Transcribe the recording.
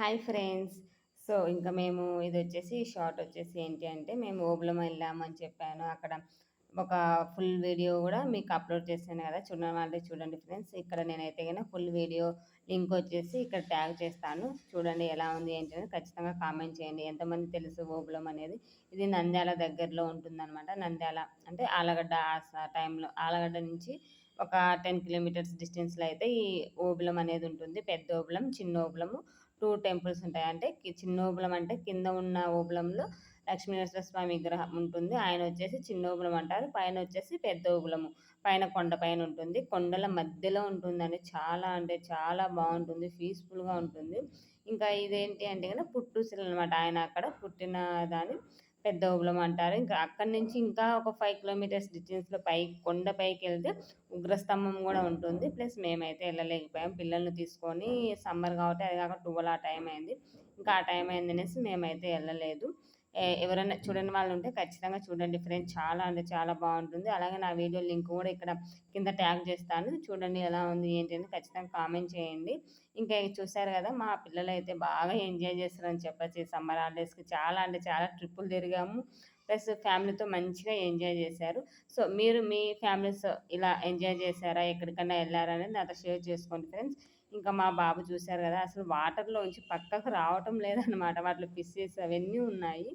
Hi friends. So, ఇంకా మేము ఇదొచ్చేసి short వచ్చేసి ఏంటి అంటే, మేము ఓబులం ఎళ్ళామని చెప్పాను. అక్కడ ఒక ఫుల్ వీడియో గూడా మీకు అప్‌లోడ్ చేశాను గదా! చూడని వాళ్ళే చూడండి ఫ్రెండ్స్. ఇక్కడ నేనైతే గన ఫుల్ వీడియో లింక్ వచ్చేసి ఇక్కడ ట్యాగ్ చేస్తాను. చూడండి ఎలా ఉంది ఏంటి అనేది ఖచ్చితంగా కామెంట్ చేయండి. ఎంతమంది తెలుసు ఓబులం అనేది? ఇది నంద్యాల దగ్గరలో ఉంటుందనమాట. నంద్యాల అంటే ఆళ్ళగడ్డ టైంలో ఆళ్ళగడ్డ నుంచి ఒక 10 కిలోమీటర్స్ డిస్టెన్స్‌లో అయితే ఈ ఓబులం అనేది ఉంటుంది. పెద్ద ఓబులం, చిన్న ఓబులము 2 టెంపుల్స్ ఉంటాయి. అంటే చిన్న ఓబులం అంటే కింద ఉన్న ఓబులంలో లక్ష్మీ నరసింహ స్వామి విగ్రహం ఉంటుంది. ఆయన వచ్చేసి చిన్న ఓబులం అంటారు. పైన వచ్చేసి పెద్ద ఓబులము. పైన కొండ పైన ఉంటుంది. కొండల మధ్యలో ఉంటుందండి. చాలా అంటే చాలా బావుంటుంది. పీస్‌ఫుల్‌గా ఉంటుంది. ఇంకా ఇదేంటి అంటే గనక పుట్టూసలనమాట. ఆయన అక్కడ పుట్టిన దాన్ని పెద్ద ఓబులం అంటారు. ఇంకా అక్కడి నుంచి ఇంకా ఒక 5 కిలోమీటర్స్ డిస్టెన్స్‌లో కొండ పైకెళ్తే ఉగ్రస్తంభం గూడా ఉంటుంది. ప్లస్ మేమైతే ఎళ్ళలేకపోయాం. పిల్లల్ని తీసుకొని సమ్మర్ కాబట్టి అది కాక 12 ఆ టైం అయింది. ఇంకా ఆ టైం అయిందనేసి మేమైతే ఎళ్ళలేదు. ఎవరైనా చూడని వాళ్ళుంటే ఖచ్చితంగా చూడండి ఫ్రెండ్స్. చాలా అంటే చాలా బావుంటుంది. అలాగే నా వీడియో లింక్ గూడా ఇక్కడ కింద ట్యాగ్ చేస్తాను. చూడండి ఎలా ఉంది ఏంటి అని ఖచ్చితంగా కామెంట్ చేయండి. ఇంకా ఇది చూసారు గదా! మా పిల్లలైతే బాగా ఎంజాయ్ చేస్తారని చెప్పొచ్చు ఈ సమ్మర్ హాలిడేస్‌కి. చాలా అంటే చాలా ట్రిప్పులు తిరిగాము. ప్లస్ ఫ్యామిలీతో మంచిగా ఎంజాయ్ చేశారు. సో, మీరు మీ ఫ్యామిలీస్‌తో ఇలా ఎంజాయ్ చేశారా? ఎక్కడికన్నా ఎళ్లారా? అనేది నాతో షేర్ చేసుకోండి ఫ్రెండ్స్. ఇంకా మా బాబు చూసారు గదా! అసలు వాటర్‌లోంచి పక్కకు రావటం లేదనమాట. వాటిలో ఫిషెస్ అవన్నీ ఉన్నాయి.